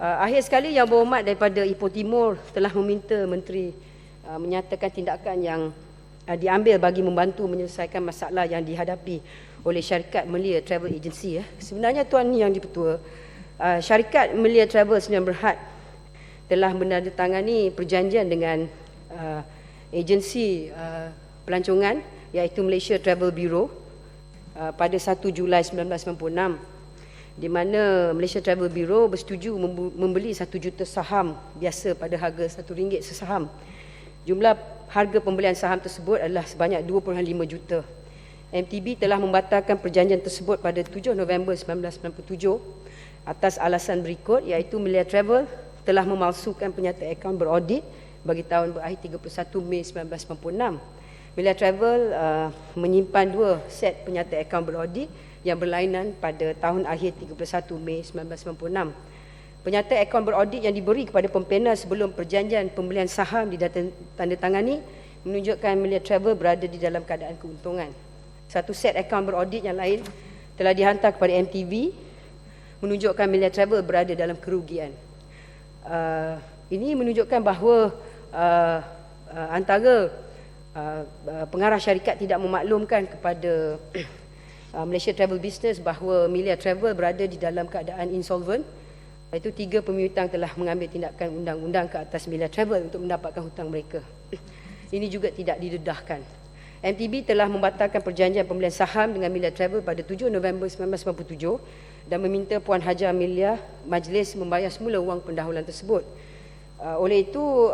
Akhir sekali, Yang Berhormat daripada Ipoh Timur telah meminta Menteri menyatakan tindakan yang diambil bagi membantu menyelesaikan masalah yang dihadapi oleh syarikat Melia Travel Agency. Sebenarnya Tuan Yang di-Pertua, syarikat Melia Travel Sdn Bhd telah menandatangani perjanjian dengan agensi pelancongan iaitu Malaysia Travel Bureau pada 1 Julai 1996, di mana Malaysia Travel Bureau bersetuju membeli 1 juta saham biasa pada harga RM1 sesaham. Jumlah harga pembelian saham tersebut adalah sebanyak 2.5 juta. MTB telah membatalkan perjanjian tersebut pada 7 November 1997 atas alasan berikut, iaitu Melia Travel telah memalsukan penyata akaun beraudit bagi tahun berakhir 31 Mei 1996. Melia Travel menyimpan 2 set penyata akaun beraudit yang berlainan pada tahun akhir 31 Mei 1996. Penyata akaun beraudit yang diberi kepada pembina sebelum perjanjian pembelian saham ditandatangani menunjukkan Melia Travel berada di dalam keadaan keuntungan. Satu set akaun beraudit yang lain telah dihantar kepada MTV menunjukkan Melia Travel berada dalam kerugian. Ini menunjukkan bahawa antara pengarah syarikat tidak memaklumkan kepada Malaysia Travel Business bahawa Melia Travel berada di dalam keadaan insolvent. Iaitu 3 pemiutang telah mengambil tindakan undang-undang ke atas Melia Travel untuk mendapatkan hutang mereka. Ini juga tidak didedahkan. MTB telah membatalkan perjanjian pembelian saham dengan Melia Travel pada 7 November 1997 dan meminta Puan Haji Amelia Majlis membayar semula wang pendahuluan tersebut. Oleh itu,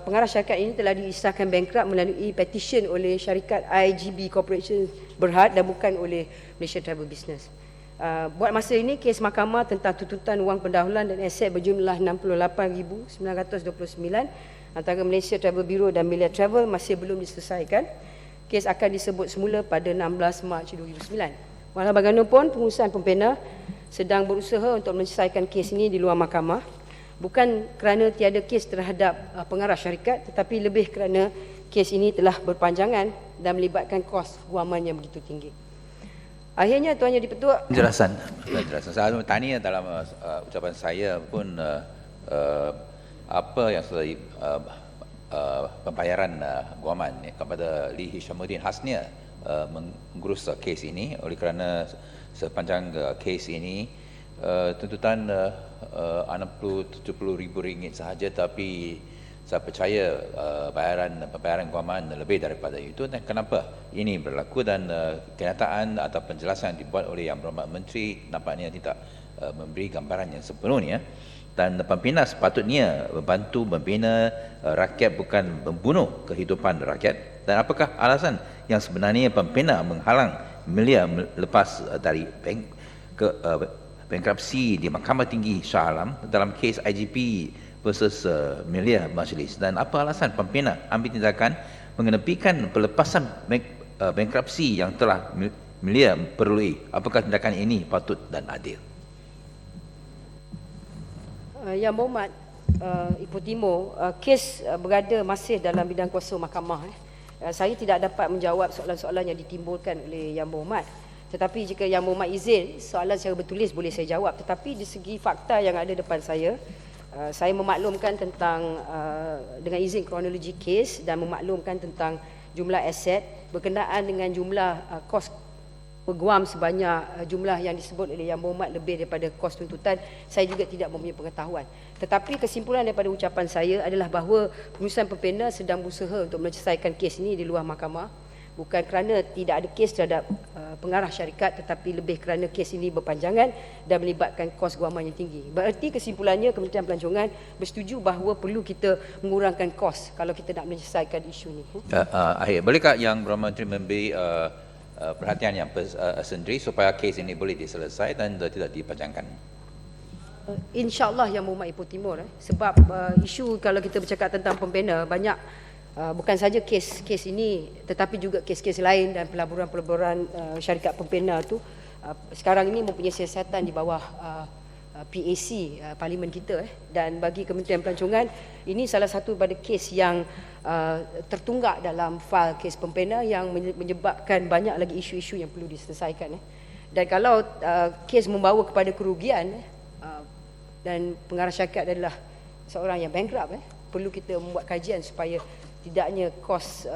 pengarah syarikat ini telah diisahkan bankrupt melalui petition oleh syarikat IGB Corporation Berhad dan bukan oleh Malaysia Travel Business. Buat masa ini, kes mahkamah tentang tuntutan wang pendahuluan dan aset berjumlah 68,929 antara Malaysia Travel Bureau dan Melia Travel masih belum diselesaikan. Kes akan disebut semula pada 16 Mac 2009. Walau bagaimanapun, pengurusan pembina sedang berusaha untuk menyelesaikan kes ini di luar mahkamah. Bukan kerana tiada kes terhadap pengarah syarikat, tetapi lebih kerana kes ini telah berpanjangan dan melibatkan kos guaman yang begitu tinggi. Akhirnya, Tuan Yang di-Pertua, penjelasan. Saya bertanya dalam ucapan saya pun apa yang sudah pembayaran guaman kepada Lee Hishamuddin Hasnia mengurus kes ini, oleh kerana sepanjang kes ini tuntutan RM60-70,000 sahaja, tapi saya percaya pembayaran guaman lebih daripada itu. Dan kenapa ini berlaku, dan kenyataan atau penjelasan dibuat oleh Yang Berhormat Menteri nampaknya tidak memberi gambaran yang sepenuhnya. Dan pembina sepatutnya membantu membina rakyat, bukan membunuh kehidupan rakyat. Dan apakah alasan yang sebenarnya pembina menghalang Melia lepas dari bankruptsi di Mahkamah Tinggi Shah Alam dalam kes IGP versus Melia Majlis, dan apa alasan pembina ambil tindakan mengenepikan pelepasan bankruptsi yang telah Melia perlui? Apakah tindakan ini patut dan adil? Yang Berhormat Ipoh Timur, kes berada masih dalam bidang kuasa mahkamah. Saya tidak dapat menjawab soalan-soalan yang ditimbulkan oleh Yang Berhormat. Tetapi jika Yang Berhormat izin, soalan secara bertulis boleh saya jawab. Tetapi di segi fakta yang ada depan saya memaklumkan tentang dengan izin kronologi kes dan memaklumkan tentang jumlah aset berkenaan dengan jumlah kos peguam sebanyak jumlah yang disebut oleh Yang Berhormat lebih daripada kos tuntutan. Saya juga tidak mempunyai pengetahuan. Tetapi kesimpulan daripada ucapan saya adalah bahawa pengurusan pembina sedang berusaha untuk menyelesaikan kes ini di luar mahkamah. Bukan kerana tidak ada kes terhadap pengarah syarikat, tetapi lebih kerana kes ini berpanjangan dan melibatkan kos guaman yang tinggi. Berarti kesimpulannya, Kementerian Pelancongan bersetuju bahawa perlu kita mengurangkan kos kalau kita nak menyelesaikan isu ini. Akhir, bolehkah Yang Berhormat Menteri memberi perhatian yang sendiri supaya kes ini boleh diselesaikan dan tidak dipanjangkan? InsyaAllah Yang Berhormat Ipoh Timur. Sebab isu kalau kita bercakap tentang pembina, banyak bukan saja kes ini tetapi juga kes-kes lain dan pelaburan-pelaburan syarikat pembina tu sekarang ini mempunyai siasatan di bawah PAC parlimen kita dan bagi Kementerian Pelancongan ini salah satu pada kes yang tertunggak dalam fail kes pembina yang menyebabkan banyak lagi isu-isu yang perlu diselesaikan dan kalau kes membawa kepada kerugian dan pengarah syarikat adalah seorang yang bankrupt. Perlu kita membuat kajian supaya tidaknya kos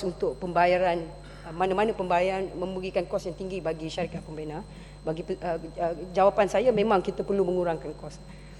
untuk pembayaran, mana-mana pembayaran memberikan kos yang tinggi bagi syarikat pembina. Jawapan saya memang kita perlu mengurangkan kos.